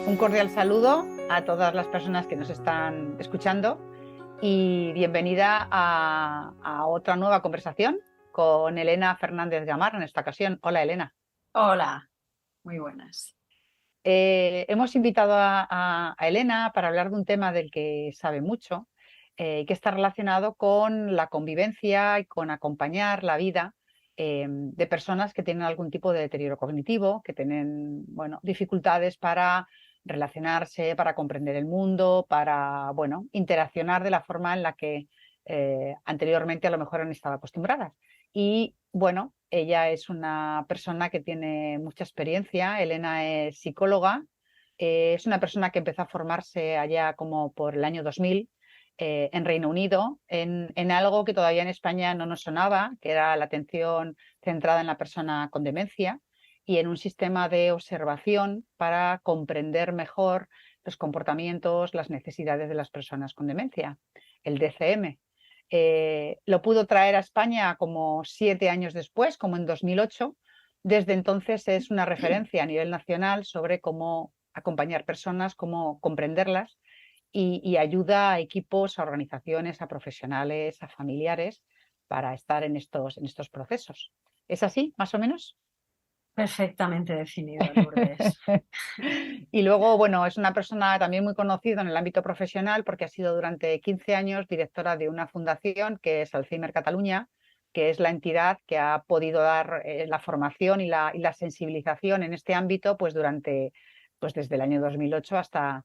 Un cordial saludo a todas las personas que nos están escuchando y bienvenida a otra nueva conversación con Elena Fernández Gamarra en esta ocasión. Hola, Elena. Hola, muy buenas. Hemos invitado a Elena para hablar de un tema del que sabe mucho, que está relacionado con la convivencia y con acompañar la vida de personas que tienen algún tipo de deterioro cognitivo, que tienen, bueno, dificultades para relacionarse, para comprender el mundo, para, bueno, interaccionar de la forma en la que anteriormente a lo mejor han estado acostumbradas. Y bueno, ella es una persona que tiene mucha experiencia. Elena es psicóloga, es una persona que empezó a formarse allá como por el año 2000 en Reino Unido, en algo que todavía en España no nos sonaba, que era la atención centrada en la persona con demencia y en un sistema de observación para comprender mejor los comportamientos, las necesidades de las personas con demencia, el DCM. Lo pudo traer a España como 7 años después, como en 2008. Desde entonces es una referencia a nivel nacional sobre cómo acompañar personas, cómo comprenderlas y ayuda a equipos, a organizaciones, a profesionales, a familiares para estar en estos procesos. ¿Es así, más o menos? Perfectamente definido, Lourdes. Y luego, bueno, es una persona también muy conocida en el ámbito profesional porque ha sido durante 15 años directora de una fundación que es Alzheimer Cataluña, que es la entidad que ha podido dar la formación y la sensibilización en este ámbito pues pues desde el año 2008 hasta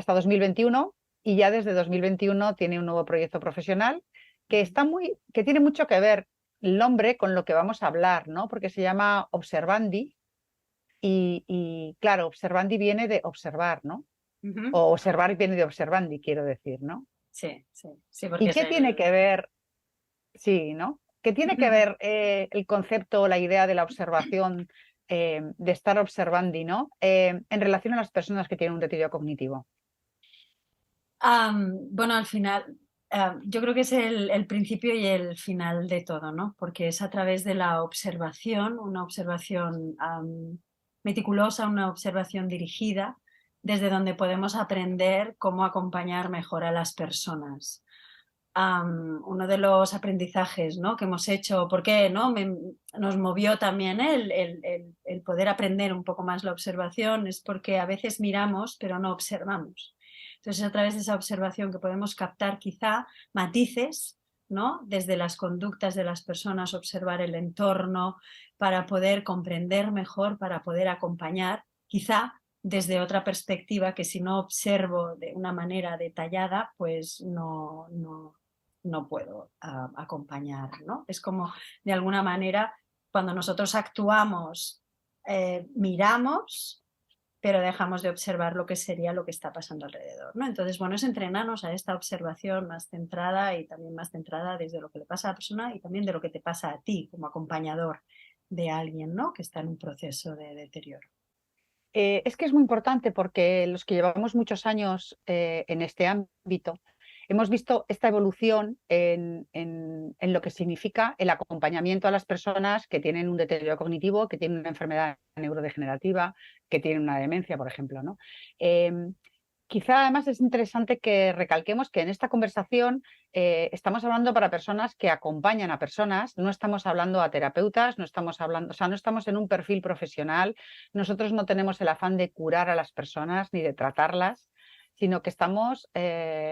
2021, y ya desde 2021 tiene un nuevo proyecto profesional que tiene mucho que ver el nombre con lo que vamos a hablar, ¿no? Porque se llama Observandi y claro, observandi viene de observar, ¿no? Ujú. O observar viene de observandi, quiero decir, ¿no? Sí, sí, sí, ¿Y porque es qué tiene el... que ver, sí, ¿no? ¿Qué tiene que ver el concepto o la idea de la observación, de estar observandi, ¿no? En relación a las personas que tienen un deterioro cognitivo? Bueno, al final, yo creo que es el principio y el final de todo, ¿no? Porque es a través de la observación, una observación meticulosa, una observación dirigida, desde donde podemos aprender cómo acompañar mejor a las personas. Uno de los aprendizajes, ¿no?, que hemos hecho, porque, ¿no?, nos movió también el poder aprender un poco más la observación, es porque a veces miramos pero no observamos. Entonces, a través de esa observación que podemos captar quizá matices, ¿no?, desde las conductas de las personas, observar el entorno para poder comprender mejor, para poder acompañar, quizá desde otra perspectiva que si no observo de una manera detallada, pues no puedo acompañar, ¿no? Es como, de alguna manera, cuando nosotros actuamos, miramos, pero dejamos de observar lo que sería lo que está pasando alrededor, ¿no? Entonces, bueno, es entrenarnos a esta observación más centrada y también más centrada desde lo que le pasa a la persona y también de lo que te pasa a ti como acompañador de alguien, ¿no?, que está en un proceso de deterioro. Es que es muy importante porque los que llevamos muchos años en este ámbito hemos visto esta evolución en lo que significa el acompañamiento a las personas que tienen un deterioro cognitivo, que tienen una enfermedad neurodegenerativa, que tienen una demencia, por ejemplo, ¿no? Eh, Quizá además es interesante que recalquemos que en esta conversación estamos hablando para personas que acompañan a personas, no estamos hablando a terapeutas, no estamos hablando, o sea, no estamos en un perfil profesional, nosotros no tenemos el afán de curar a las personas ni de tratarlas, sino que estamos,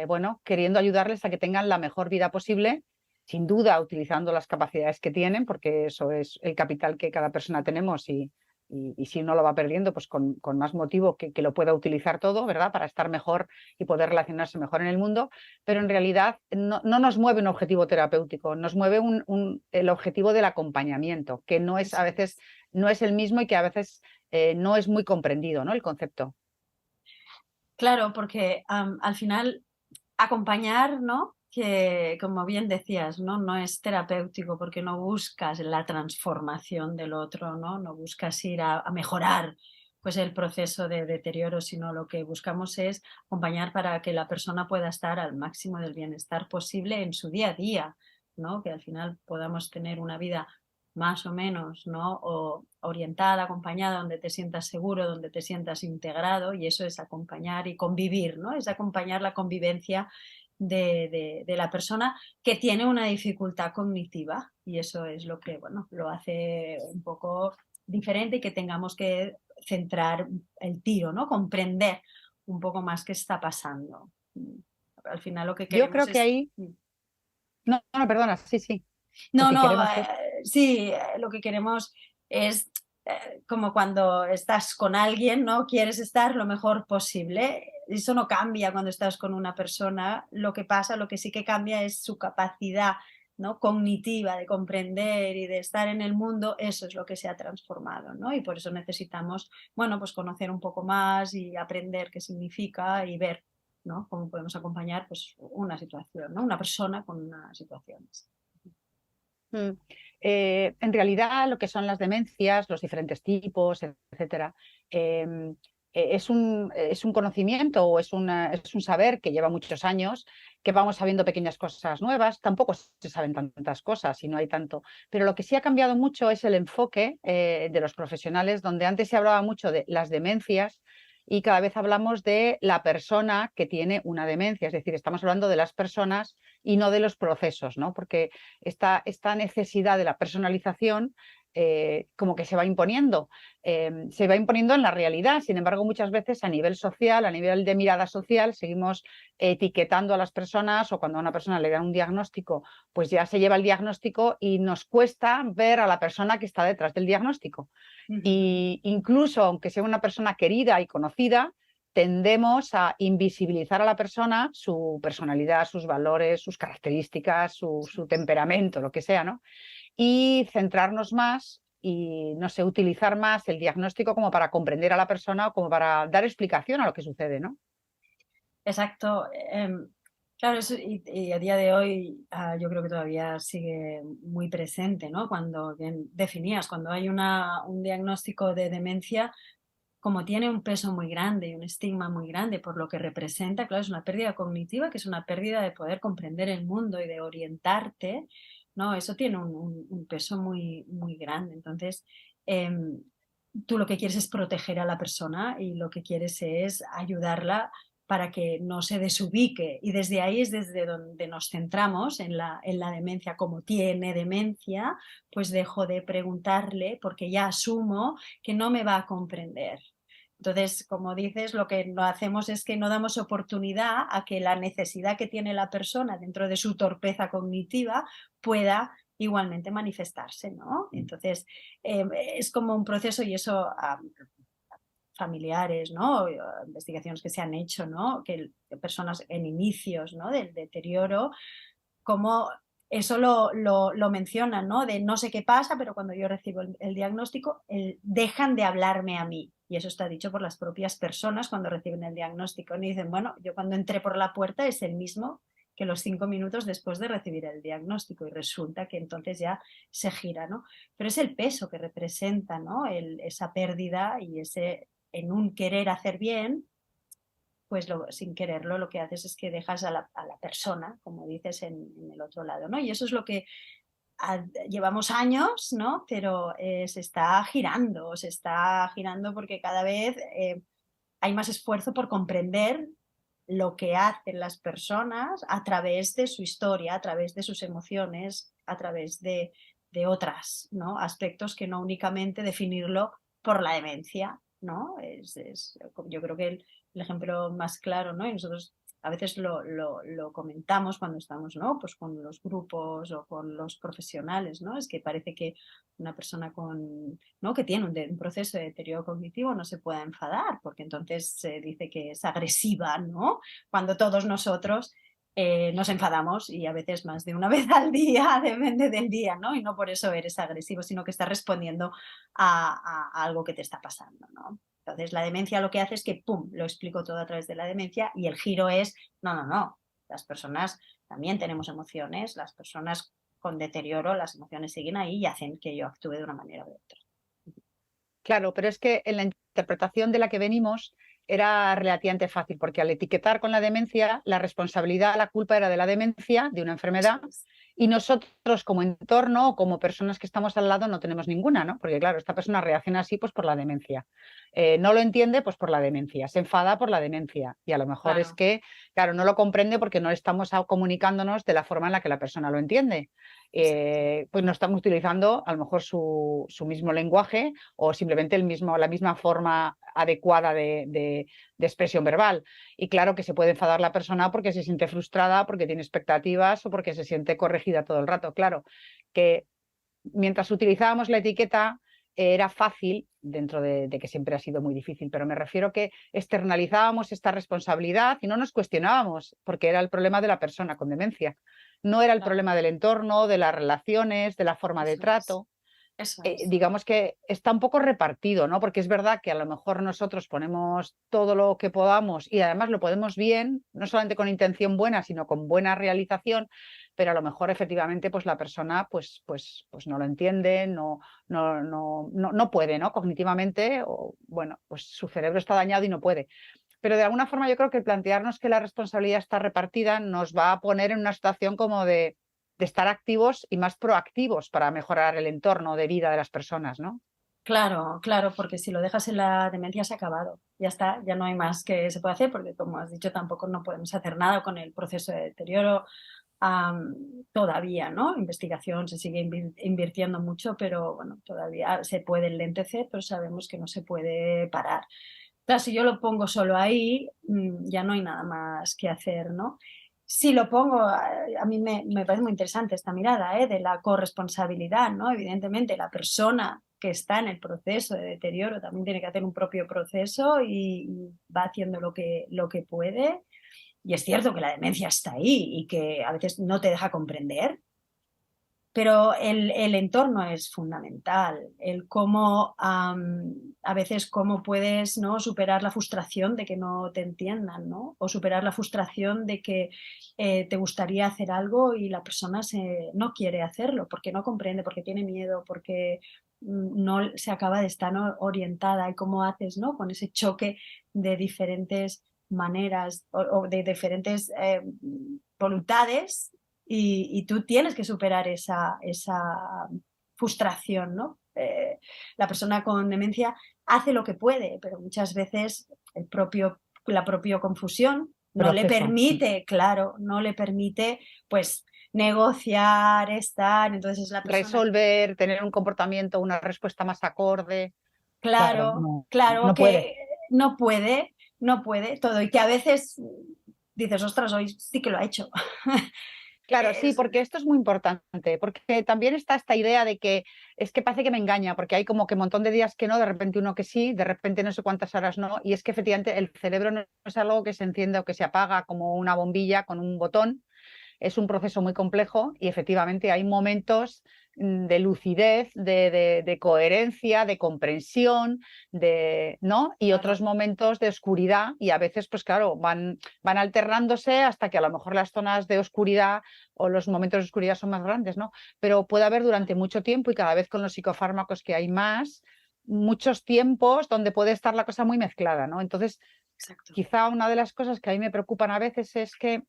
bueno, queriendo ayudarles a que tengan la mejor vida posible, sin duda utilizando las capacidades que tienen, porque eso es el capital que cada persona tenemos y si uno lo va perdiendo, pues con más motivo que lo pueda utilizar todo, ¿verdad? Para estar mejor y poder relacionarse mejor en el mundo, pero en realidad no nos mueve un objetivo terapéutico, nos mueve el objetivo del acompañamiento, que no es a veces, no es el mismo y que a veces no es muy comprendido, ¿no? El concepto. Claro, porque al final acompañar, ¿no?, que como bien decías, no es terapéutico porque no buscas la transformación del otro, no buscas ir a mejorar pues el proceso de deterioro, sino lo que buscamos es acompañar para que la persona pueda estar al máximo del bienestar posible en su día a día, ¿no?, que al final podamos tener una vida más o menos, ¿no?, orientada, acompañada, donde te sientas seguro, donde te sientas integrado, y eso es acompañar y convivir, ¿no? Es acompañar la convivencia de la persona que tiene una dificultad cognitiva, y eso es lo que, bueno, lo hace un poco diferente y que tengamos que centrar el tiro, ¿no? Comprender un poco más qué está pasando. Al final lo que Yo queremos creo que es... ahí... No, no, perdona, sí, sí. Lo No, que no, queremos es... sí, lo que queremos es como cuando estás con alguien, ¿no? Quieres estar lo mejor posible. Eso no cambia cuando estás con una persona. Lo que pasa, lo que sí que cambia es su capacidad, ¿no? Cognitiva de comprender y de estar en el mundo. Eso es lo que se ha transformado, ¿no? Y por eso necesitamos, bueno, pues conocer un poco más y aprender qué significa y ver, ¿no? Cómo podemos acompañar, pues, una situación, ¿no? Una persona con una situación. Mm. En realidad, lo que son las demencias, los diferentes tipos, etcétera, es un conocimiento o es un saber que lleva muchos años, que vamos sabiendo pequeñas cosas nuevas. Tampoco se saben tantas cosas y no hay tanto. Pero lo que sí ha cambiado mucho es el enfoque de los profesionales, donde antes se hablaba mucho de las demencias y cada vez hablamos de la persona que tiene una demencia. Es decir, estamos hablando de las personas y no de los procesos, ¿no? Porque esta necesidad de la personalización como que se va imponiendo en la realidad. Sin embargo, muchas veces a nivel social, a nivel de mirada social, seguimos etiquetando a las personas, o cuando a una persona le dan un diagnóstico, pues ya se lleva el diagnóstico y nos cuesta ver a la persona que está detrás del diagnóstico. Y incluso aunque sea una persona querida y conocida, tendemos a invisibilizar a la persona, su personalidad, sus valores, sus características, su temperamento, lo que sea, ¿no? Y centrarnos más y, no sé, utilizar más el diagnóstico como para comprender a la persona o como para dar explicación a lo que sucede, ¿no? Exacto. Claro, eso, y a día de hoy yo creo que todavía sigue muy presente, ¿no? Cuando bien definías, cuando hay un diagnóstico de demencia, como tiene un peso muy grande y un estigma muy grande por lo que representa, claro, es una pérdida cognitiva, que es una pérdida de poder comprender el mundo y de orientarte, ¿no? Eso tiene un peso muy, muy grande. Entonces, em, tú lo que quieres es proteger a la persona y lo que quieres es ayudarla para que no se desubique. Y desde ahí es desde donde nos centramos en la demencia. Como tiene demencia, pues dejo de preguntarle porque ya asumo que no me va a comprender. Entonces, como dices, lo que no hacemos es que no damos oportunidad a que la necesidad que tiene la persona dentro de su torpeza cognitiva pueda igualmente manifestarse, ¿no? Entonces, es como un proceso y eso familiares, ¿no? Investigaciones que se han hecho, ¿no? Que personas en inicios, ¿no? Del deterioro, como eso lo mencionan, ¿no? De no sé qué pasa, pero cuando yo recibo el diagnóstico, dejan de hablarme a mí. Y eso está dicho por las propias personas cuando reciben el diagnóstico. Y dicen, bueno, yo cuando entré por la puerta es el mismo que los 5 minutos después de recibir el diagnóstico. Y resulta que entonces ya se gira, ¿no? Pero es el peso que representa, ¿no? Esa pérdida y ese en un querer hacer bien, pues sin quererlo lo que haces es que dejas a la persona, como dices, en el otro lado, ¿no? Y eso es lo que llevamos años, ¿no? Pero se está girando porque cada vez hay más esfuerzo por comprender lo que hacen las personas a través de su historia, a través de sus emociones, a través de otras, ¿no? Aspectos que no únicamente definirlo por la demencia, ¿no? Yo creo que el ejemplo más claro, ¿no? Y nosotros a veces lo comentamos cuando estamos, ¿no? Pues con los grupos o con los profesionales, ¿no? Es que parece que una persona ¿no? Que tiene un proceso de deterioro cognitivo no se pueda enfadar, porque entonces se dice que es agresiva, ¿no? Cuando todos nosotros nos enfadamos y a veces más de una vez al día, depende del día, ¿no? Y no por eso eres agresivo, sino que estás respondiendo a algo que te está pasando, ¿no? Entonces la demencia lo que hace es que, ¡pum!, lo explico todo a través de la demencia y el giro es, no, las personas también tenemos emociones, las personas con deterioro, las emociones siguen ahí y hacen que yo actúe de una manera u otra. Claro, pero es que en la interpretación de la que venimos era relativamente fácil, porque al etiquetar con la demencia, la responsabilidad, la culpa era de la demencia, de una enfermedad, y nosotros como entorno o como personas que estamos al lado no tenemos ninguna, ¿no? Porque claro, esta persona reacciona así pues por la demencia. No lo entiende pues por la demencia, se enfada por la demencia y a lo mejor es Claro, que, claro, no lo comprende porque no estamos comunicándonos de la forma en la que la persona lo entiende. exacto. Pues no estamos utilizando a lo mejor su mismo lenguaje o simplemente la misma forma adecuada de expresión verbal. Y claro que se puede enfadar la persona porque se siente frustrada, porque tiene expectativas o porque se siente corregida todo el rato. Claro que mientras utilizábamos la etiqueta era fácil, dentro de que siempre ha sido muy difícil, pero me refiero que externalizábamos esta responsabilidad y no nos cuestionábamos, porque era el problema de la persona con demencia. No era el Claro, problema del entorno, de las relaciones, de la forma de eso es, trato. eso es. Digamos que está un poco repartido, ¿no? Porque es verdad que a lo mejor nosotros ponemos todo lo que podamos y además lo podemos bien, no solamente con intención buena, sino con buena realización, pero a lo mejor efectivamente pues la persona pues no lo entiende, no puede, ¿no? Cognitivamente, o bueno, pues su cerebro está dañado y no puede. Pero de alguna forma yo creo que plantearnos que la responsabilidad está repartida nos va a poner en una situación como de estar activos y más proactivos para mejorar el entorno de vida de las personas, ¿no? Claro, claro, porque si lo dejas en la demencia se ha acabado. Ya está, ya no hay más que se puede hacer, porque como has dicho, tampoco no podemos hacer nada con el proceso de deterioro todavía, ¿no? Investigación se sigue invirtiendo mucho, pero bueno, todavía se puede enlentecer, pero sabemos que no se puede parar. Claro, si yo lo pongo solo ahí, ya no hay nada más que hacer, ¿no? Si lo pongo, a mí me parece muy interesante esta mirada, de la corresponsabilidad, ¿no? Evidentemente, la persona que está en el proceso de deterioro también tiene que hacer un propio proceso y va haciendo lo que puede. Y es cierto que la demencia está ahí y que a veces no te deja comprender, pero el entorno es fundamental, el cómo a veces cómo puedes, ¿no?, superar la frustración de que no te entiendan, ¿no? O superar la frustración de que te gustaría hacer algo y la persona no quiere hacerlo porque no comprende, porque tiene miedo, porque no se acaba de estar, ¿no?, orientada, y cómo haces, ¿no?, con ese choque de diferentes maneras o de diferentes voluntades y tú tienes que superar esa frustración, ¿no? La persona con demencia hace lo que puede, pero muchas veces la propia confusión no le Proceso. permite, claro, no le permite pues negociar, estar, entonces es la persona, Resolver, tener un comportamiento, una respuesta más acorde. Claro, claro, no, claro no puede. que no puede todo y que a veces dices, ostras, hoy sí que lo ha hecho. Claro, sí, Es, porque esto es muy importante, porque también está esta idea de que es que parece que me engaña, porque hay como que un montón de días que no, de repente uno que sí, de repente no sé cuántas horas no, y es que efectivamente el cerebro no es algo que se enciende o que se apaga como una bombilla con un botón. Es un proceso muy complejo y efectivamente hay momentos de lucidez, de coherencia, de comprensión, ¿no? Y otros claro. momentos de oscuridad y a veces, pues claro, van alternándose hasta que a lo mejor las zonas de oscuridad o los momentos de oscuridad son más grandes, ¿no? Pero puede haber durante mucho tiempo y cada vez con los psicofármacos que hay más, muchos tiempos donde puede estar la cosa muy mezclada, ¿no? Entonces, Exacto. quizá una de las cosas que a mí me preocupan a veces es que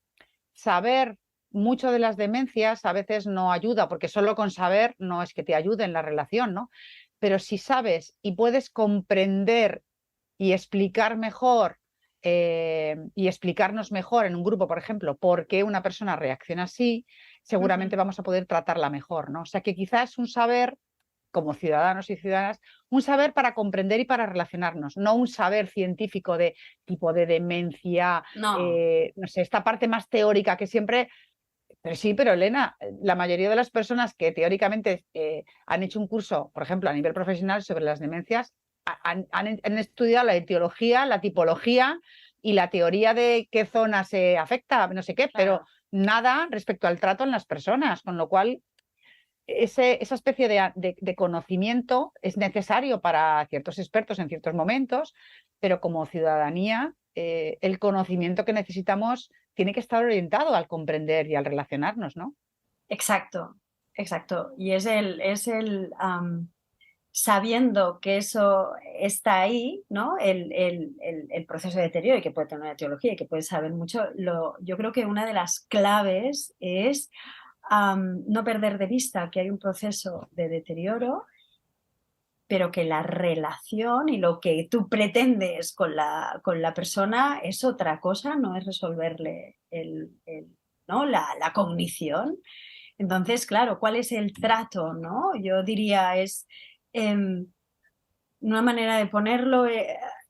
saber mucho de las demencias a veces no ayuda, porque solo con saber no es que te ayude en la relación, ¿no? Pero si sabes y puedes comprender y explicar mejor y explicarnos mejor en un grupo, por ejemplo, por qué una persona reacciona así, seguramente Ujú. vamos a poder tratarla mejor, ¿no? O sea que quizás es un saber como ciudadanos y ciudadanas, un saber para comprender y para relacionarnos, no un saber científico de tipo de demencia, No, no sé, esta parte más teórica que siempre, pero sí, pero Elena, la mayoría de las personas que teóricamente han hecho un curso, por ejemplo, a nivel profesional sobre las demencias, han estudiado la etiología, la tipología y la teoría de qué zona se afecta, no sé qué, pero claro. nada respecto al trato en las personas, con lo cual esa especie de conocimiento es necesario para ciertos expertos en ciertos momentos, pero como ciudadanía, el conocimiento que necesitamos tiene que estar orientado al comprender y al relacionarnos, ¿no? Exacto, exacto. Y es sabiendo que eso está ahí, ¿no? El proceso de deterioro y que puede tener una etiología y que puede saber mucho, yo creo que una de las claves es no perder de vista que hay un proceso de deterioro, pero que la relación y lo que tú pretendes con la persona es otra cosa, no es resolverle ¿no? la cognición. Entonces, claro, ¿cuál es el trato? ¿No? Yo diría es una manera de ponerlo,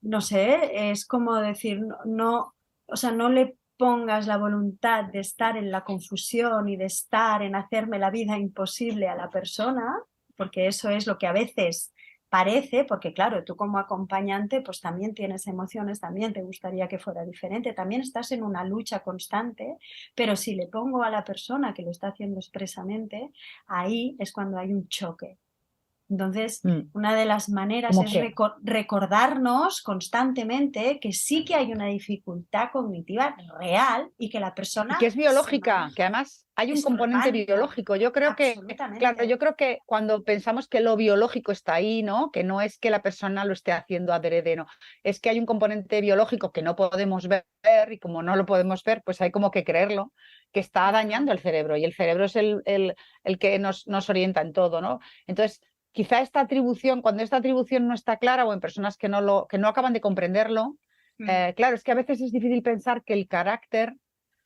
no sé, es como decir, no, o sea, no le pongas la voluntad de estar en la confusión y de estar en hacerme la vida imposible a la persona, porque eso es lo que a veces parece, porque claro, tú como acompañante pues también tienes emociones, también te gustaría que fuera diferente, también estás en una lucha constante, pero si le pongo a la persona que lo está haciendo expresamente, ahí es cuando hay un choque. Entonces, una de las maneras ¿Cómo es qué? recordarnos constantemente que sí que hay una dificultad cognitiva real y que la Y persona que es se biológica, que además hay un es componente orgánica, biológico. Yo creo que, claro, absolutamente. yo creo que cuando pensamos que lo biológico está ahí, ¿no? Que no es que la persona lo esté haciendo adrede, no, es que hay un componente biológico que no podemos ver y como no lo podemos ver, pues hay como que creerlo, que está Claro. dañando el cerebro y el cerebro es el que nos orienta en todo, ¿no? Entonces, quizá esta atribución, cuando esta atribución no está clara o en personas que no acaban de comprenderlo, claro, es que a veces es difícil pensar que el carácter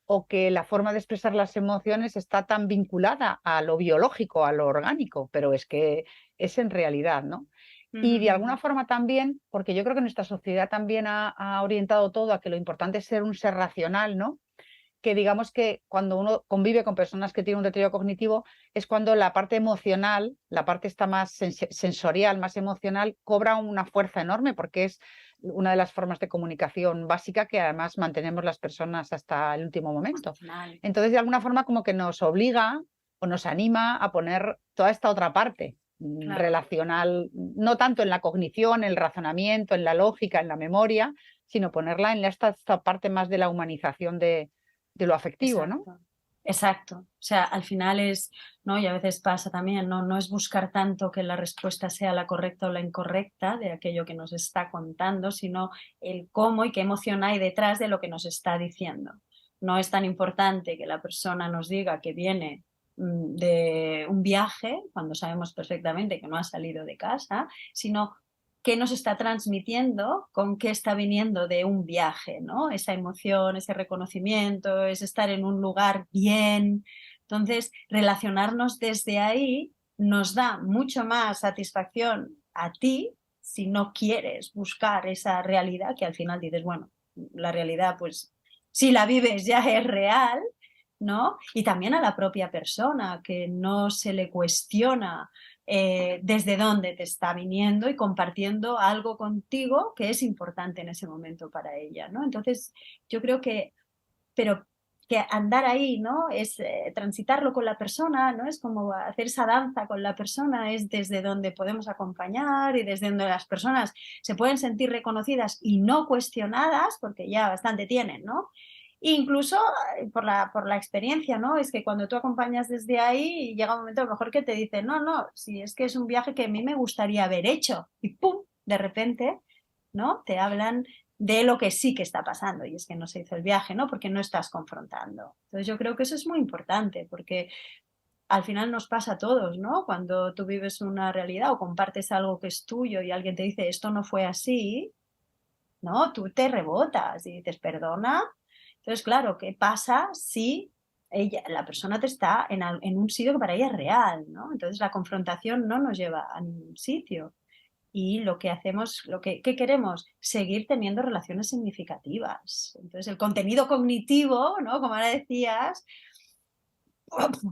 o que la forma de expresar las emociones está tan vinculada a lo biológico, a lo orgánico, pero es que es en realidad, ¿no? Y de alguna forma también, porque yo creo que nuestra sociedad también ha orientado todo a que lo importante es ser un ser racional, ¿no? Que digamos que cuando uno convive con personas que tienen un deterioro cognitivo es cuando la parte emocional, la parte está más sensorial, más emocional, cobra una fuerza enorme porque es una de las formas de comunicación básica que además mantenemos las personas hasta el último Hasta el momento. final. Entonces, de alguna forma como que nos obliga o nos anima a poner toda esta otra parte Claro, relacional, no tanto en la cognición, en el razonamiento, en la lógica, en la memoria, sino ponerla en esta parte más de la humanización de lo afectivo, ¿no? exacto. Exacto. O sea, al final es, ¿no? Y a veces pasa también, ¿no? No es buscar tanto que la respuesta sea la correcta o la incorrecta de aquello que nos está contando, sino el cómo y qué emoción hay detrás de lo que nos está diciendo. No es tan importante que la persona nos diga que viene de un viaje, cuando sabemos perfectamente que no ha salido de casa, sino qué nos está transmitiendo, con qué está viniendo de un viaje, ¿no? Esa emoción, ese reconocimiento, es estar en un lugar bien. Entonces, relacionarnos desde ahí nos da mucho más satisfacción a ti si no quieres buscar esa realidad que al final dices, bueno, la realidad pues si la vives ya es real, ¿no? Y también a la propia persona, que no se le cuestiona desde dónde te está viniendo y compartiendo algo contigo que es importante en ese momento para ella, ¿no? Entonces, yo creo que, pero que andar ahí, ¿no? Es transitarlo con la persona, ¿no? Es como hacer esa danza con la persona, es desde donde podemos acompañar y desde donde las personas se pueden sentir reconocidas y no cuestionadas, porque ya bastante tienen, ¿no? Incluso por la experiencia, ¿no? Es que cuando tú acompañas desde ahí, llega un momento a lo mejor que te dicen, no, no, si es que es un viaje que a mí me gustaría haber hecho. Y ¡pum! De repente, ¿no? Te hablan de lo que sí que está pasando y es que no se hizo el viaje, ¿no? Porque no estás confrontando. Entonces yo creo que eso es muy importante porque al final nos pasa a todos, ¿no? Cuando tú vives una realidad o compartes algo que es tuyo y alguien te dice esto no fue así, ¿no? Tú te rebotas y dices, perdona. Entonces, claro, ¿qué pasa si la persona te está en un sitio que para ella es real, ¿no? Entonces la confrontación no nos lleva a ningún sitio. Y lo que hacemos, ¿qué queremos? Seguir teniendo relaciones significativas. Entonces, el contenido cognitivo, ¿no? Como ahora decías,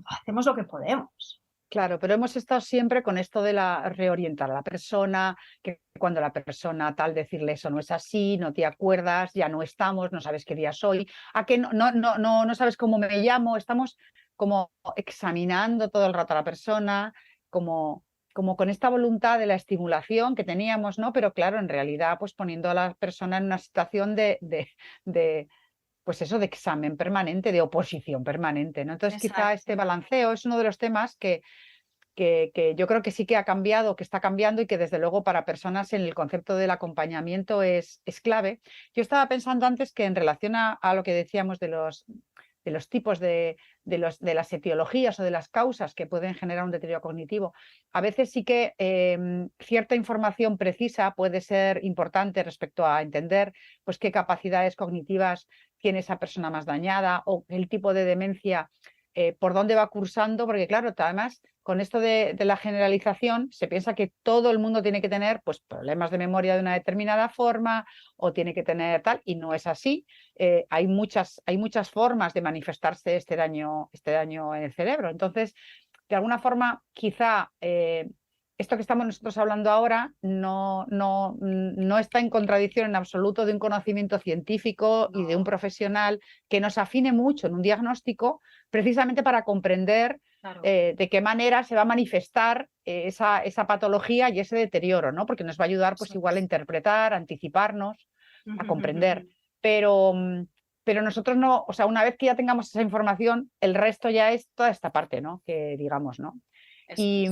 hacemos lo que podemos. Claro, pero hemos estado siempre con esto de la reorientar a la persona, que cuando la persona tal decirle eso no es así, no te acuerdas, ya no estamos, no sabes qué día soy, a que no sabes cómo me llamo, estamos como examinando todo el rato a la persona, como con esta voluntad de la estimulación que teníamos, ¿no? Pero claro, en realidad, pues poniendo a la persona en una situación de pues eso, de examen permanente, de oposición permanente, ¿no? Entonces, quizá este Exacto. balanceo es uno de los temas que yo creo que sí que ha cambiado, que está cambiando y que desde luego para personas en el concepto del acompañamiento es clave. Yo estaba pensando antes que en relación a lo que decíamos los tipos de las etiologías o de las causas que pueden generar un deterioro cognitivo, a veces sí que cierta información precisa puede ser importante respecto a entender pues, qué capacidades cognitivas tiene esa persona más dañada o el tipo de demencia, por dónde va cursando, porque claro, además con esto de la generalización se piensa que todo el mundo tiene que tener pues, problemas de memoria de una determinada forma o tiene que tener tal, y no es así. Hay muchas formas de manifestarse este daño en el cerebro. Entonces, de alguna forma, quizá esto que estamos nosotros hablando ahora no está en contradicción en absoluto de un conocimiento científico y de un profesional que nos afine mucho en un diagnóstico, precisamente para comprender de qué manera se va a manifestar esa patología y ese deterioro, ¿no? Porque nos va a ayudar pues igual a interpretar, a anticiparnos, a comprender. Pero nosotros no, o sea, una vez que ya tengamos esa información, el resto ya es toda esta parte, ¿no? Que digamos, ¿no? Y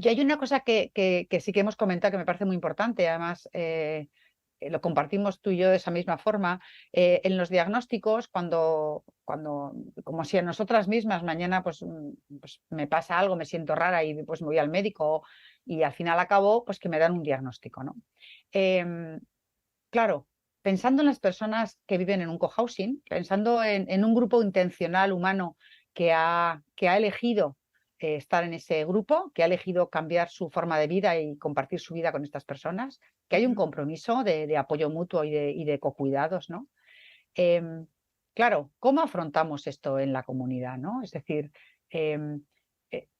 hay una cosa que sí que hemos comentado que me parece muy importante, además lo compartimos tú y yo de esa misma forma. En los diagnósticos, cuando, como si a nosotras mismas mañana pues me pasa algo, me siento rara y pues me voy al médico y al final acabo pues que me dan un diagnóstico, ¿no? Claro, pensando en las personas que viven en un cohousing, pensando en un grupo intencional humano que ha elegido estar en ese grupo, que ha elegido cambiar su forma de vida y compartir su vida con estas personas, que hay un compromiso de apoyo mutuo y de cocuidados, ¿no? Claro, ¿cómo afrontamos esto en la comunidad, ¿no? Es decir,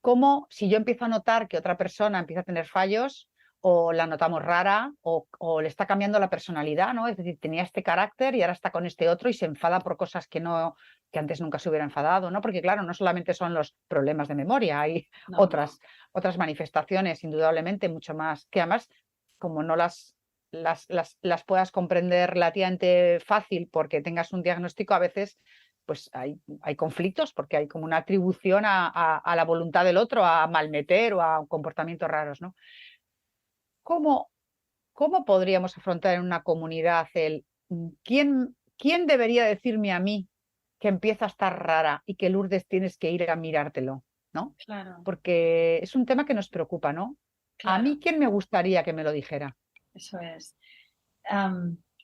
¿cómo si yo empiezo a notar que otra persona empieza a tener fallos o la notamos rara o le está cambiando la personalidad, ¿no? Es decir, tenía este carácter y ahora está con este otro y se enfada por cosas que antes nunca se hubiera enfadado, ¿no? Porque claro, no solamente son los problemas de memoria, hay otras manifestaciones indudablemente mucho más, que además como no las puedas comprender relativamente fácil porque tengas un diagnóstico, a veces pues hay conflictos porque hay como una atribución a la voluntad del otro, a malmeter o a comportamientos raros, ¿no? ¿Cómo podríamos afrontar en una comunidad quién debería decirme a mí que empieza a estar rara y que Lourdes tienes que ir a mirártelo, ¿no? Claro, Porque es un tema que nos preocupa, ¿no? A claro, mí, ¿quién me gustaría que me lo dijera? eso es.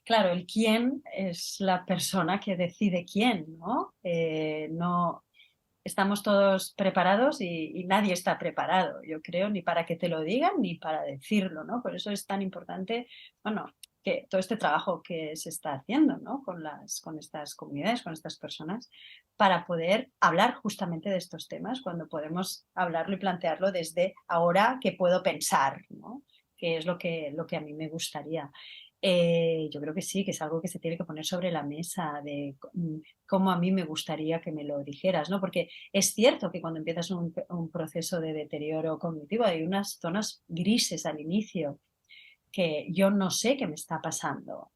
Claro, el quién es la persona que decide quién, ¿no? No estamos todos preparados y nadie está preparado, yo creo, ni para que te lo digan ni para decirlo, ¿no? Por eso es tan importante, bueno, que todo este trabajo que se está haciendo, ¿no? Con estas comunidades, con estas personas, para poder hablar justamente de estos temas, cuando podemos hablarlo y plantearlo desde ahora que puedo pensar, ¿no? Que es lo que a mí me gustaría. Yo creo que sí, que es algo que se tiene que poner sobre la mesa de cómo a mí me gustaría que me lo dijeras, ¿no? Porque es cierto que cuando empiezas un proceso de deterioro cognitivo hay unas zonas grises al inicio que yo no sé qué me está pasando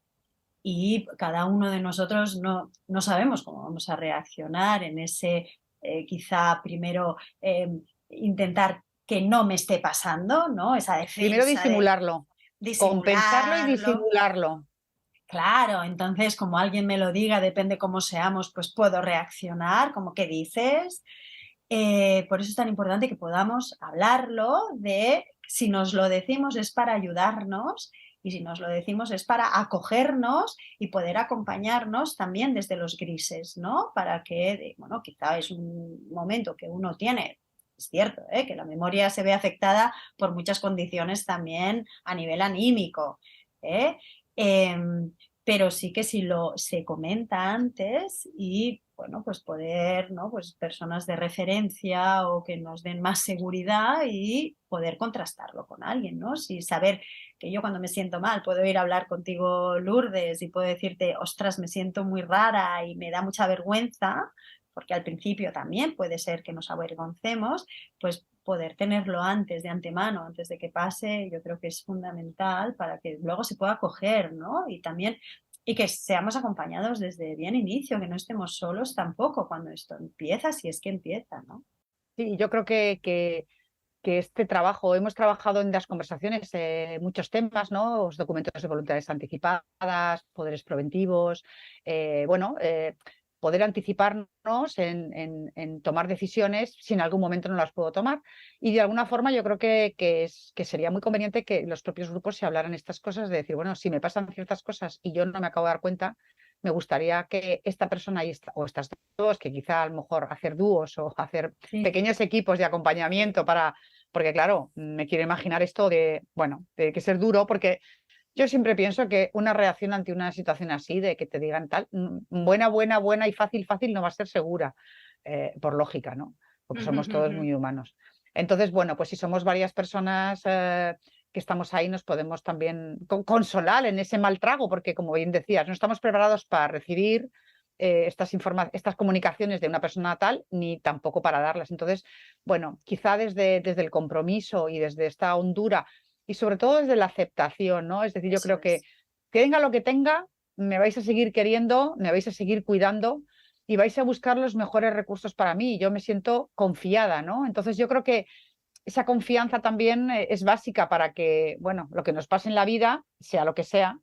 y cada uno de nosotros no sabemos cómo vamos a reaccionar en ese quizá primero intentar que no me esté pasando, ¿no? Esa Primero defensa de disimularlo, compensarlo y disimularlo. disimularlo. Claro, entonces como alguien me lo diga, depende cómo seamos, pues puedo reaccionar, como que dices. Por eso es tan importante que podamos hablarlo de si nos lo decimos es para ayudarnos y si nos lo decimos es para acogernos y poder acompañarnos también desde los grises, ¿no? Para que, bueno, quizá es un momento que uno tiene. Es cierto, que la memoria se ve afectada por muchas condiciones también a nivel anímico. ¿eh? Em, pero sí que si se comenta antes y bueno, pues poder, ¿no? Pues personas de referencia o que nos den más seguridad y poder contrastarlo con alguien, ¿no? Si saber que yo cuando me siento mal puedo ir a hablar contigo, Lourdes, y puedo decirte, ostras, me siento muy rara y me da mucha vergüenza, porque al principio también puede ser que nos avergoncemos, pues poder tenerlo antes de antemano, antes de que pase, yo creo que es fundamental para que luego se pueda coger, ¿no? Y también y que seamos acompañados desde bien inicio, que no estemos solos tampoco cuando esto empieza, si es que empieza, ¿no? Sí, yo creo que este trabajo, hemos trabajado en las conversaciones muchos temas, ¿no? Los documentos de voluntades anticipadas, poderes preventivos, bueno, poder anticiparnos en tomar decisiones si en algún momento no las puedo tomar. Y de alguna forma yo creo que sería muy conveniente que los propios grupos se hablaran estas cosas, de decir, bueno, si me pasan ciertas cosas y yo no me acabo de dar cuenta, me gustaría que esta persona o estas dos, que quizá a lo mejor hacer dúos o hacer Sí, pequeños equipos de acompañamiento porque claro, me quiero imaginar esto bueno, de que ser duro, porque yo siempre pienso que una reacción ante una situación así, de que te digan tal, buena y fácil no va a ser segura, por lógica, ¿no? Porque somos todos muy humanos. Entonces, bueno, pues si somos varias personas que estamos ahí, nos podemos también consolar en ese mal trago, porque como bien decías, no estamos preparados para recibir estas comunicaciones de una persona tal, ni tampoco para darlas. Entonces, bueno, quizá desde el compromiso y desde esta hondura y sobre todo desde la aceptación, ¿no? Es decir, yo eso creo es. que tenga lo que tenga, me vais a seguir queriendo, me vais a seguir cuidando y vais a buscar los mejores recursos para mí. Yo me siento confiada, ¿no? Entonces yo creo que esa confianza también es básica para que, bueno, lo que nos pase en la vida, sea lo que sea,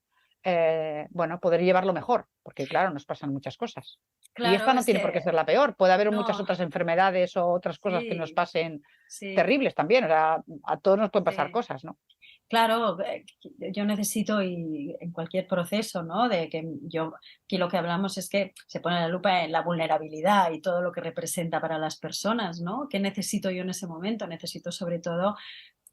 bueno, poder llevarlo mejor, porque claro, nos pasan muchas cosas. Y Claro, esta no es tiene por qué que ser la peor, puede haber muchas no, otras enfermedades o otras cosas que nos sí, pasen sí, terribles también, o sea, a todos nos pueden pasar sí. cosas, ¿no? Claro, yo necesito y en cualquier proceso, ¿no? De que yo, aquí lo que hablamos es que se pone la lupa en la vulnerabilidad y todo lo que representa para las personas, ¿no? ¿Qué necesito yo en ese momento? Necesito sobre todo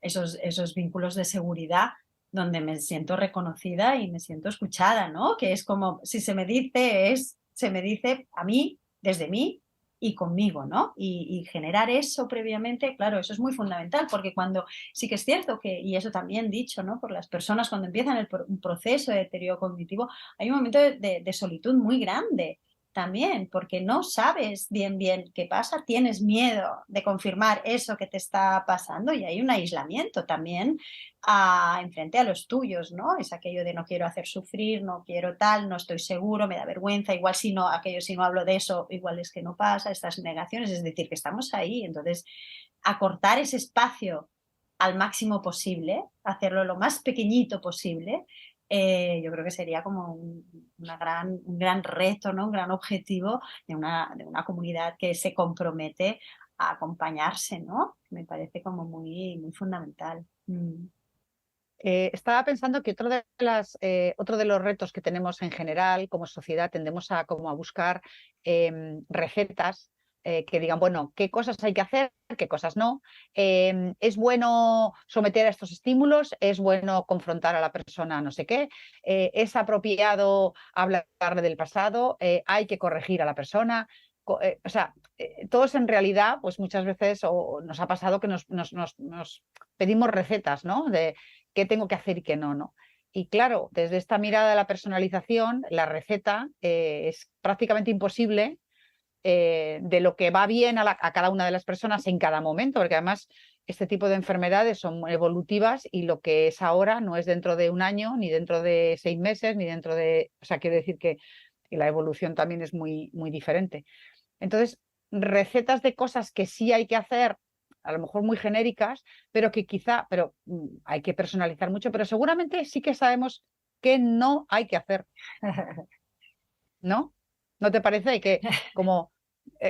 esos vínculos de seguridad donde me siento reconocida y me siento escuchada, ¿no? Que es como, si se me dice, se me dice a mí, desde mí y conmigo, ¿no? Y generar eso previamente, claro, eso es muy fundamental, porque cuando sí que es cierto que, y eso también dicho, ¿no? Por las personas cuando empiezan un proceso de deterioro cognitivo, hay un momento de solitud muy grande también, porque no sabes bien qué pasa, tienes miedo de confirmar eso que te está pasando y hay un aislamiento también enfrente a los tuyos, ¿no? Es aquello de no quiero hacer sufrir, no quiero tal, no estoy seguro, me da vergüenza, igual si no, aquello si no hablo de eso, igual es que no pasa, estas negaciones, es decir, que estamos ahí, entonces acortar ese espacio al máximo posible, hacerlo lo más pequeñito posible, yo creo que sería como un gran reto, ¿no? Un gran objetivo de una comunidad que se compromete a acompañarse, ¿no? Me parece como muy fundamental. Mm. Estaba pensando que otro de los retos que tenemos en general como sociedad tendemos como a buscar recetas que digan, bueno, qué cosas hay que hacer, qué cosas no. Es bueno someter a estos estímulos, es bueno confrontar a la persona, no sé qué, es apropiado hablarle del pasado, hay que corregir a la persona. O sea, todos en realidad, pues muchas veces nos ha pasado que nos pedimos recetas, ¿no? De qué tengo que hacer y qué no, ¿no? Y claro, desde esta mirada de la personalización, la receta es prácticamente imposible de lo que va bien a cada una de las personas en cada momento, porque además este tipo de enfermedades son evolutivas y lo que es ahora no es dentro de un año, ni dentro de 6 meses, ni dentro de... O sea, quiere decir que la evolución también es muy diferente. Entonces, recetas de cosas que sí hay que hacer, a lo mejor muy genéricas, pero que quizá, pero hay que personalizar mucho, pero seguramente sí que sabemos qué no hay que hacer, ¿no? ¿No te parece? Que como,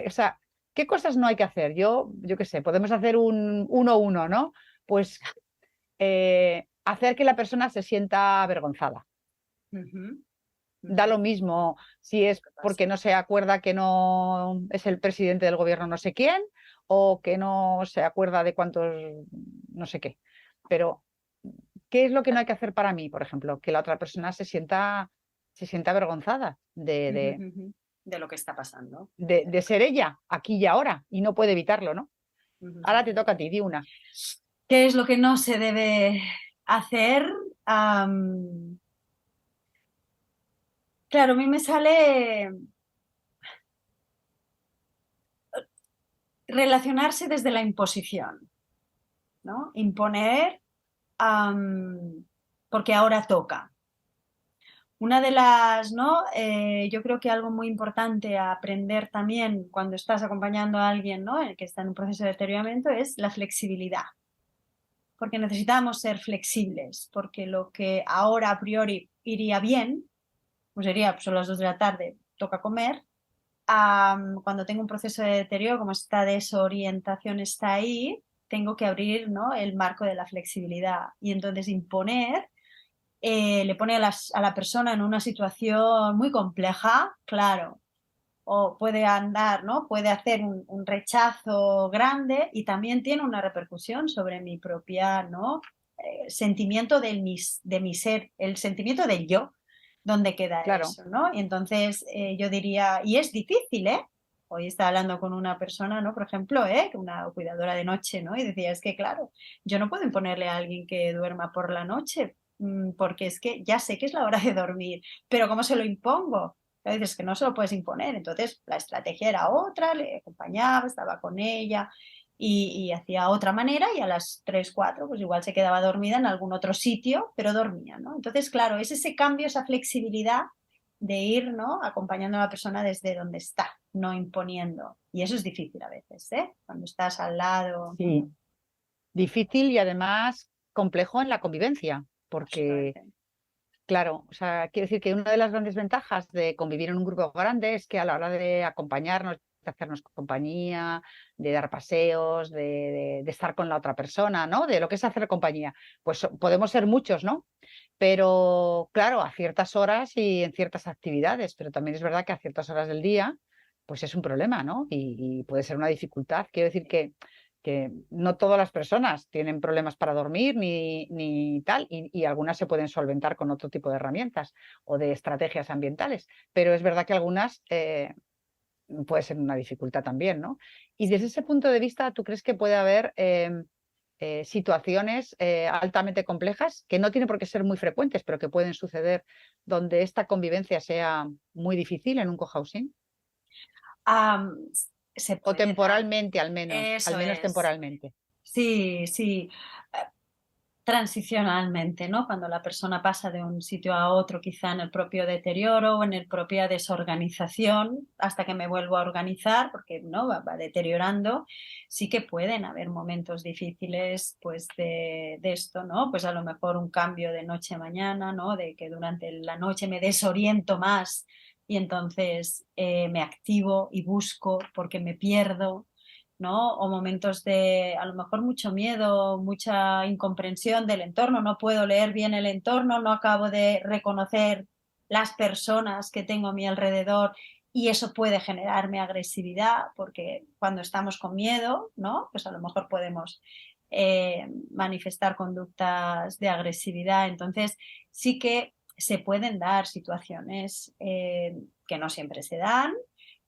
o sea, ¿qué cosas no hay que hacer? Yo qué sé, podemos hacer un 1-1, ¿no? Pues hacer que la persona se sienta avergonzada. Ujú, Da ujú. lo mismo si es ¿Qué porque pasa? no se acuerda que no es el presidente del gobierno no sé quién o que no se acuerda de cuántos no sé qué. Pero, ¿qué es lo que no hay que hacer para mí, por ejemplo? Que la otra persona se sienta avergonzada Ujú, ujú. De lo que está pasando. de ser ella aquí y ahora y no puede evitarlo, ¿no? Ujú, Ahora te ujú. toca a ti, di una. ¿Qué es lo que no se debe hacer? Am, claro, a mí me sale relacionarse desde la imposición, ¿no? Imponer porque ahora toca. Una de las, ¿no? Yo creo que algo muy importante a aprender también cuando estás acompañando a alguien, ¿no? El que está en un proceso de deterioramiento es la flexibilidad, porque necesitamos ser flexibles, porque lo que ahora a priori iría bien, pues sería, pues son las 2 de la tarde, toca comer, cuando tengo un proceso de deterioro, como esta desorientación está ahí, tengo que abrir, ¿no?, el marco de la flexibilidad y entonces imponer le pone a la persona en una situación muy compleja, claro, o puede andar, ¿no? Puede hacer un rechazo grande y también tiene una repercusión sobre mi propia, ¿no? Sentimiento de mi ser, el sentimiento del yo, donde queda Claro, eso, ¿no? Y entonces yo diría, y es difícil, ¿eh? Hoy estaba hablando con una persona, ¿no? Por ejemplo, una cuidadora de noche, ¿no? Y decía, es que claro, yo no puedo imponerle a alguien que duerma por la noche, porque es que ya sé que es la hora de dormir, pero ¿cómo se lo impongo? A veces que no se lo puedes imponer, entonces la estrategia era otra, le acompañaba, estaba con ella y hacía otra manera y a las 3 4 pues igual se quedaba dormida en algún otro sitio, pero dormía, ¿no? Entonces, claro, es ese cambio, esa flexibilidad de ir, ¿no?, acompañando a la persona desde donde está, no imponiendo. Y eso es difícil a veces, ¿eh? Cuando estás al lado. sí. Difícil y además complejo en la convivencia, porque Absolutamente. claro, o sea, quiero decir que una de las grandes ventajas de convivir en un grupo grande es que a la hora de acompañarnos, de hacernos compañía, de dar paseos, de estar con la otra persona, ¿no? De lo que es hacer compañía, pues podemos ser muchos, ¿no? Pero claro, a ciertas horas y en ciertas actividades, pero también es verdad que a ciertas horas del día, pues es un problema, ¿no? Y puede ser una dificultad. Quiero decir que no todas las personas tienen problemas para dormir ni tal, y algunas se pueden solventar con otro tipo de herramientas o de estrategias ambientales, pero es verdad que algunas puede ser una dificultad también, ¿no? Y desde ese punto de vista, ¿tú crees que puede haber situaciones altamente complejas que no tienen por qué ser muy frecuentes, pero que pueden suceder donde esta convivencia sea muy difícil en un cohousing? Am, Se O puede dar. temporalmente, al Eso menos es. temporalmente. Sí, sí. Eh, Transicionalmente, ¿no? Cuando la persona pasa de un sitio a otro, quizá en el propio deterioro o en el propia desorganización, hasta que me vuelvo a organizar, porque no va deteriorando, sí que pueden haber momentos difíciles, pues de esto, ¿no? Pues a lo mejor un cambio de noche a mañana, ¿no? De que durante la noche me desoriento más y entonces me activo y busco porque me pierdo, ¿no? O momentos de a lo mejor mucho miedo, mucha incomprensión del entorno, no puedo leer bien el entorno, no acabo de reconocer las personas que tengo a mi alrededor y eso puede generarme agresividad porque cuando estamos con miedo, ¿no? Pues a lo mejor podemos manifestar conductas de agresividad. Entonces sí que se pueden dar situaciones que no siempre se dan,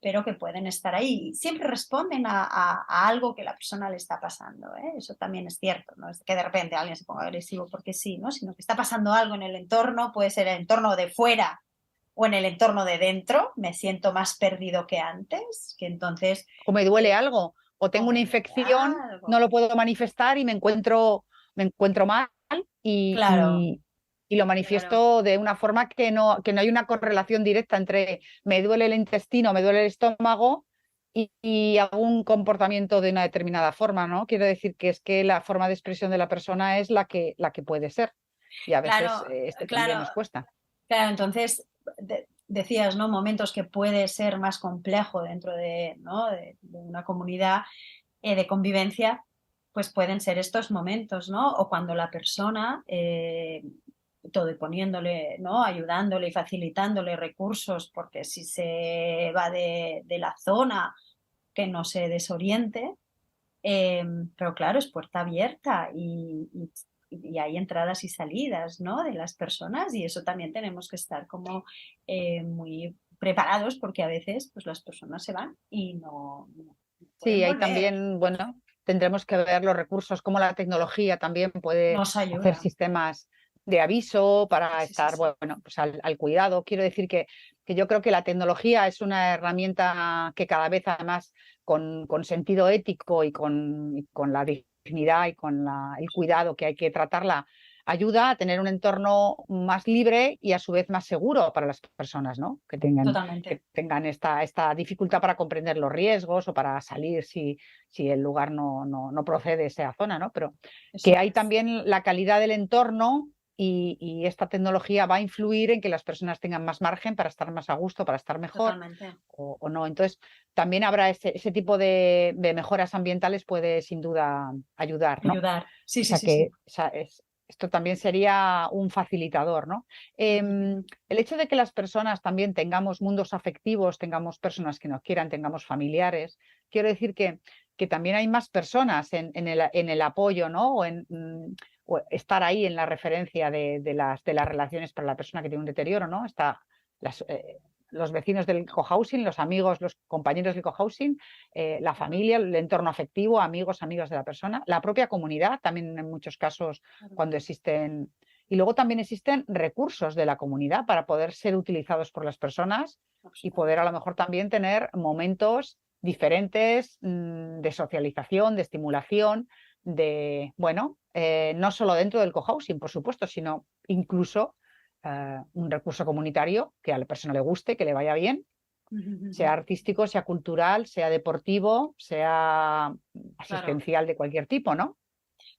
pero que pueden estar ahí. Siempre responden a algo que la persona le está pasando, ¿eh? Eso también es cierto, no es que de repente alguien se ponga agresivo porque sí, ¿no? Sino que está pasando algo en el entorno, puede ser el entorno de fuera o en el entorno de dentro, me siento más perdido que antes, que entonces, O me duele eh, algo, o o tengo una me duele infección, no algo. lo puedo manifestar y me encuentro mal y, Claro, y- y lo claro. manifiesto de una forma que no hay una correlación directa entre me duele el intestino, me duele el estómago y hago un comportamiento de una determinada forma, ¿no? Quiero decir que es que la forma de expresión de la persona es la que puede ser y a veces Claro, esto también claro, nos cuesta. claro. Entonces, decías, ¿no? Momentos que puede ser más complejo dentro de, ¿no?, de una comunidad de convivencia, pues pueden ser estos momentos, ¿no? O cuando la persona, todo y poniéndole, ¿no?, ayudándole y facilitándole recursos, porque si se va de la zona, que no se desoriente, pero claro, es puerta abierta y hay entradas y salidas, ¿no?, de las personas y eso también tenemos que estar como muy preparados porque a veces pues las personas se van y no pueden Sí, ahí volver. también, bueno, tendremos que ver los recursos, cómo la tecnología también puede Nos hacer ayuda. sistemas de aviso para Sí, sí, estar, sí. bueno, pues al cuidado. Quiero decir que yo creo que la tecnología es una herramienta que cada vez además con sentido ético y con la dignidad y con el cuidado que hay que tratarla, ayuda a tener un entorno más libre y a su vez más seguro para las personas, ¿no? Que Totalmente. tengan esta dificultad para comprender los riesgos o para salir si el lugar no procede esa zona, ¿no? Pero Eso que hay es. también la calidad del entorno y esta tecnología va a influir en que las personas tengan más margen para estar más a gusto, para estar mejor Totalmente. o no. Entonces, también habrá ese tipo de mejoras ambientales puede sin duda ayudar, ¿no? Ayudar. Sí, O sí, sea sí, sí. que esto también sería un facilitador, ¿no? El hecho de que las personas también tengamos mundos afectivos, tengamos personas que nos quieran, tengamos familiares, quiero decir que también hay más personas en el apoyo, ¿no? O estar ahí en la referencia de las relaciones para la persona que tiene un deterioro, ¿no? Las, eh, los vecinos del cohousing, los amigos, los compañeros del cohousing, la familia, el entorno afectivo, amigos, amigas de la persona, la propia comunidad, también en muchos casos cuando existen. Y luego también existen recursos de la comunidad para poder ser utilizados por las personas y poder a lo mejor también tener momentos diferentes de socialización, de estimulación, no solo dentro del cohousing, por supuesto, sino incluso un recurso comunitario que a la persona le guste, que le vaya bien, sea artístico, sea cultural, sea deportivo, sea Claro, asistencial de cualquier tipo, ¿no? claro,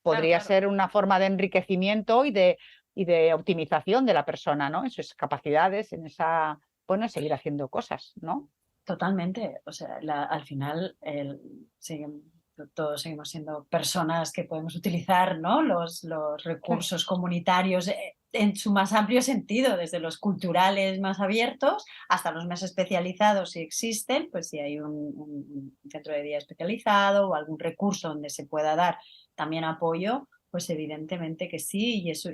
Podría claro. ser una forma de enriquecimiento y de optimización de la persona, ¿no? En sus capacidades, seguir haciendo cosas, ¿no? Totalmente. O sea, al final todos seguimos siendo personas que podemos utilizar, ¿no? Los Claro. recursos comunitarios en su más amplio sentido, desde los culturales más abiertos hasta los más especializados, si existen, pues si hay un centro de día especializado o algún recurso donde se pueda dar también apoyo, pues evidentemente que sí, y eso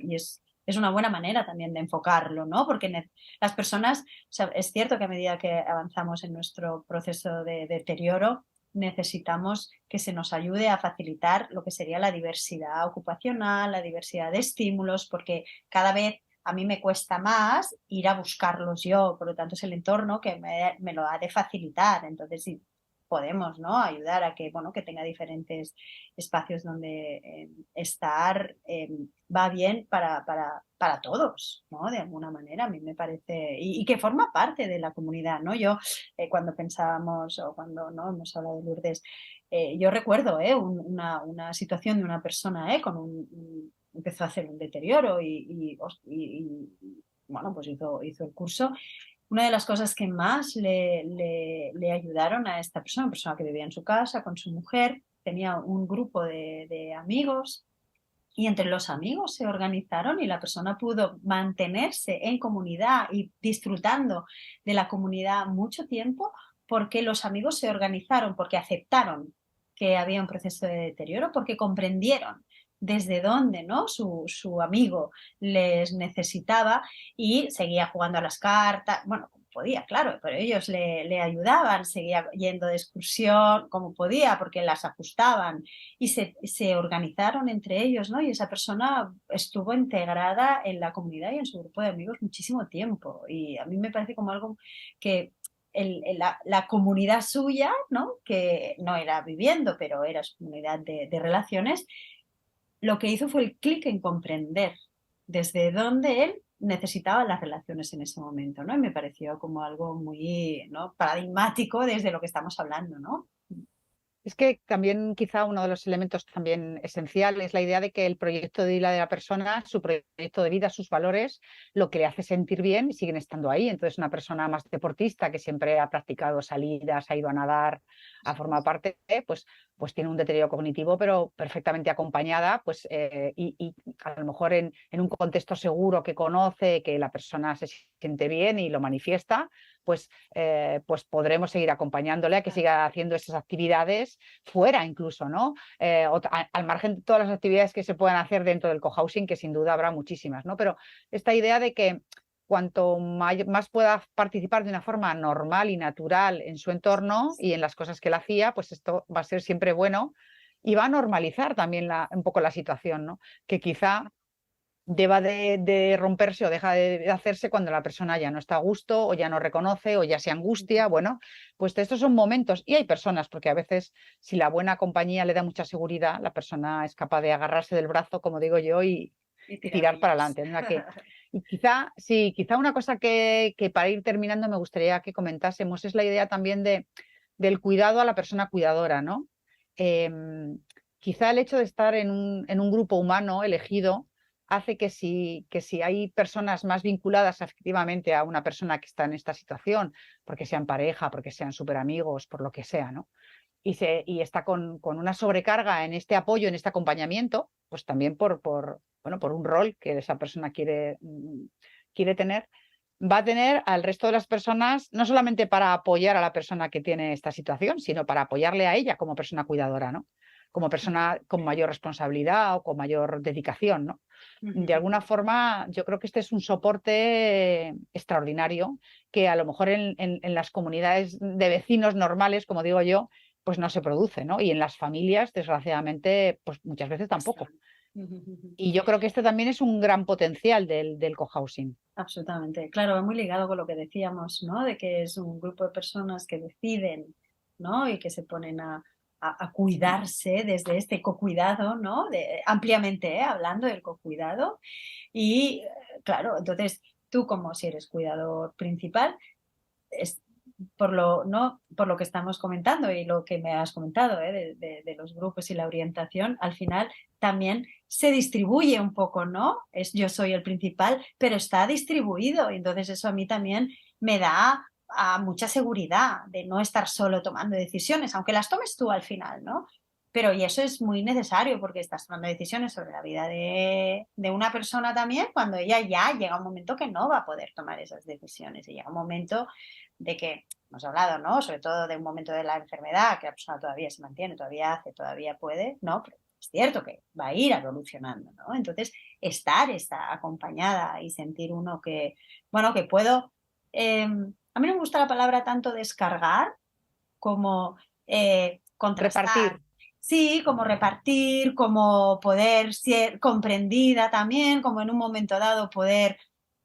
es una buena manera también de enfocarlo, ¿no? Porque las personas, o sea, es cierto que a medida que avanzamos en nuestro proceso de deterioro, necesitamos que se nos ayude a facilitar lo que sería la diversidad ocupacional, la diversidad de estímulos, porque cada vez a mí me cuesta más ir a buscarlos yo, por lo tanto es el entorno que me lo ha de facilitar. Entonces, si podemos, ¿no? Ayudar a que, bueno, que tenga diferentes espacios donde estar, va bien para todos, ¿no? De alguna manera, a mí me parece, y que forma parte de la comunidad, ¿no? Yo, cuando pensábamos o cuando no hemos hablado de Lourdes, yo recuerdo una situación de una persona empezó a hacer un deterioro bueno, pues hizo el curso. Una de las cosas que más le ayudaron a esta persona, una persona que vivía en su casa con su mujer, tenía un grupo de amigos y entre los amigos se organizaron y la persona pudo mantenerse en comunidad y disfrutando de la comunidad mucho tiempo porque los amigos se organizaron, porque aceptaron que había un proceso de deterioro, porque comprendieron desde dónde, ¿no? su amigo les necesitaba y seguía jugando a las cartas, bueno, como podía, claro, pero ellos le ayudaban, seguía yendo de excursión como podía porque las ajustaban y se organizaron entre ellos, ¿no? Y esa persona estuvo integrada en la comunidad y en su grupo de amigos muchísimo tiempo. Y a mí me parece como algo que la comunidad suya, ¿no? Que no era viviendo, pero era su comunidad de relaciones, lo que hizo fue el clic en comprender desde dónde él necesitaba las relaciones en ese momento, ¿no? Y me pareció como algo muy, ¿no? Paradigmático desde lo que estamos hablando, ¿no? Es que también quizá uno de los elementos también esencial es la idea de que el proyecto de vida de la persona, su proyecto de vida, sus valores, lo que le hace sentir bien siguen estando ahí. Entonces una persona más deportista que siempre ha practicado salidas, ha ido a nadar, ha formado parte, pues tiene un deterioro cognitivo, pero perfectamente acompañada, y a lo mejor en un contexto seguro que conoce, que la persona se siente bien y lo manifiesta, pues podremos seguir acompañándole a que siga haciendo esas actividades fuera incluso, ¿no? Al margen de todas las actividades que se puedan hacer dentro del cohousing, que sin duda habrá muchísimas, ¿no? Pero esta idea de que cuanto más pueda participar de una forma normal y natural en su entorno y en las cosas que él hacía, pues esto va a ser siempre bueno y va a normalizar también un poco la situación, ¿no? Que quizá deba de romperse o deja de hacerse cuando la persona ya no está a gusto o ya no reconoce o ya se angustia. Bueno, pues estos son momentos y hay personas, porque a veces si la buena compañía le da mucha seguridad, la persona es capaz de agarrarse del brazo, como digo yo, Y y tirar tirar para millas. adelante. Y quizá, sí, quizá una cosa que para ir terminando me gustaría que comentásemos es la idea también del cuidado a la persona cuidadora, ¿no? Quizá el hecho de estar en un grupo humano elegido hace que si hay personas más vinculadas efectivamente a una persona que está en esta situación, porque sean pareja, porque sean súper amigos, por lo que sea, ¿no? Y está con una sobrecarga en este apoyo, en este acompañamiento, pues también bueno, por un rol que esa persona quiere tener, va a tener al resto de las personas, no solamente para apoyar a la persona que tiene esta situación, sino para apoyarle a ella como persona cuidadora, ¿no? Como persona con mayor responsabilidad o con mayor dedicación, ¿no? De alguna forma, yo creo que este es un soporte extraordinario que a lo mejor en las comunidades de vecinos normales, como digo yo, pues no se produce, ¿no? Y en las familias, desgraciadamente, pues muchas veces tampoco. Y yo creo que este también es un gran potencial del cohousing. Absolutamente. Claro, va muy ligado con lo que decíamos, ¿no? De que es un grupo de personas que deciden, ¿no? Y que se ponen a cuidarse desde este cocuidado, ¿no? Ampliamente, hablando del cocuidado. Y claro, entonces tú como si eres cuidador principal, es, ¿no? Por lo que estamos comentando y lo que me has comentado, de los grupos y la orientación, al final también se distribuye un poco, ¿no? Yo soy el principal, pero está distribuido. Y entonces eso a mí también me da mucha seguridad de no estar solo tomando decisiones, aunque las tomes tú al final, ¿no? Pero y eso es muy necesario porque estás tomando decisiones sobre la vida de una persona también cuando ella ya llega un momento que no va a poder tomar esas decisiones y llega un momento de que hemos hablado, ¿no? Sobre todo de un momento de la enfermedad, que la persona todavía se mantiene, todavía hace, todavía puede, ¿no? Pero es cierto que va a ir evolucionando, ¿no? Entonces, está acompañada y sentir uno que, bueno, que puedo... a mí no me gusta la palabra tanto descargar como contrastar. Repartir. Sí, como repartir, como poder ser comprendida también, como en un momento dado poder,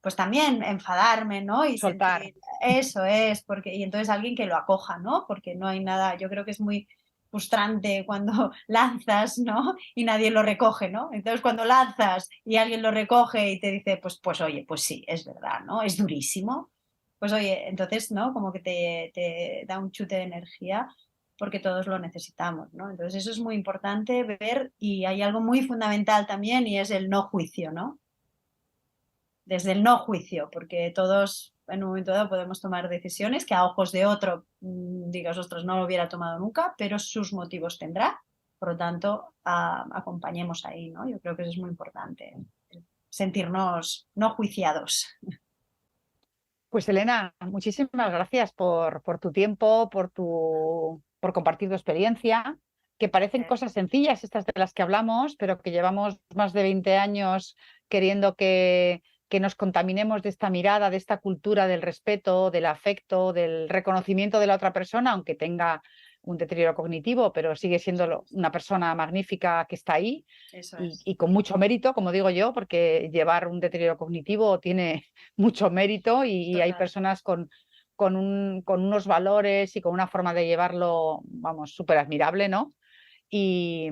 pues también enfadarme, ¿no? Y Soltar. sentir, eso es, porque, y entonces alguien que lo acoja, ¿no? Porque no hay nada, yo creo que es muy frustrante cuando lanzas, ¿no? Y nadie lo recoge, ¿no? Entonces cuando lanzas y alguien lo recoge y te dice, pues oye, pues sí, es verdad, ¿no? Es durísimo. Pues oye, entonces, ¿no? Como que te da un chute de energía porque todos lo necesitamos, ¿no? Entonces eso es muy importante ver y hay algo muy fundamental también y es el no juicio, ¿no? Desde el no juicio, porque todos en un momento dado podemos tomar decisiones que a ojos de otro digas, ostras, no lo hubiera tomado nunca, pero sus motivos tendrá. Por lo tanto, acompañemos ahí, ¿no? Yo creo que eso es muy importante, sentirnos no juiciados. Pues Elena, muchísimas gracias por tu tiempo, por compartir tu experiencia, que parecen cosas sencillas estas de las que hablamos, pero que llevamos más de 20 años queriendo que nos contaminemos de esta mirada, de esta cultura del respeto, del afecto, del reconocimiento de la otra persona, aunque tenga un deterioro cognitivo, pero sigue siendo una persona magnífica que está ahí y con mucho mérito, como digo yo, porque llevar un deterioro cognitivo tiene mucho mérito y hay personas con unos valores y con una forma de llevarlo, vamos, súper admirable, ¿no? Y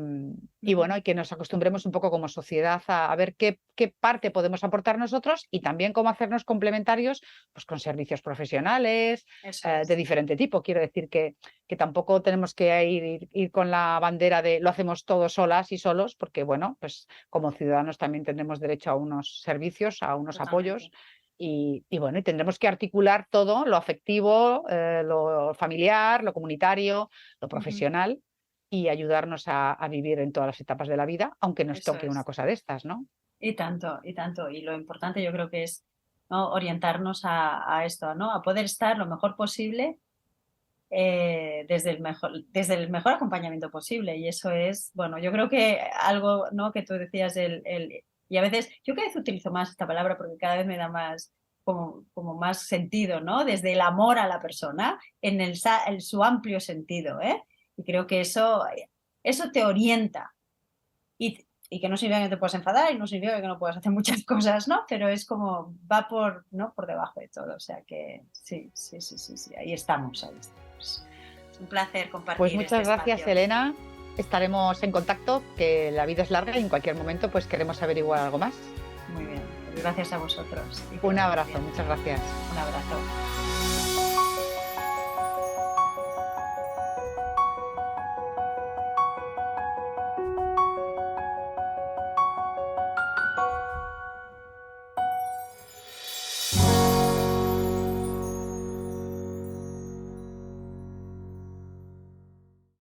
bueno, y que nos acostumbremos un poco como sociedad a ver qué parte podemos aportar nosotros y también cómo hacernos complementarios pues, con servicios profesionales de diferente tipo. Quiero decir que tampoco tenemos que ir con la bandera de lo hacemos todos solas y solos, porque bueno, pues como ciudadanos también tendremos derecho a unos servicios, a unos apoyos. Y bueno, y tendremos que articular todo, lo afectivo, lo familiar, lo comunitario, lo profesional y ayudarnos a vivir en todas las etapas de la vida, aunque nos toque una cosa de estas, ¿no? Y tanto, y tanto. Y lo importante yo creo que es, ¿no? Orientarnos a esto, ¿no? A poder estar lo mejor posible desde el mejor acompañamiento posible. Y eso es, bueno, yo creo que algo, ¿no? Que tú decías, y a veces, yo cada vez utilizo más esta palabra porque cada vez me da más, como más sentido, ¿no? Desde el amor a la persona, en su amplio sentido, ¿eh? Y creo que eso te orienta. Y que no significa que te puedas enfadar y no significa que no puedas hacer muchas cosas, ¿no? Pero es como va ¿no? por debajo de todo. O sea que sí, ahí estamos, ahí estamos. Es un placer compartir Pues muchas gracias, espacio. Elena. Estaremos en contacto, que la vida es larga y en cualquier momento pues queremos averiguar algo más. Muy bien. Gracias a vosotros. Un abrazo, muchas gracias. Un abrazo.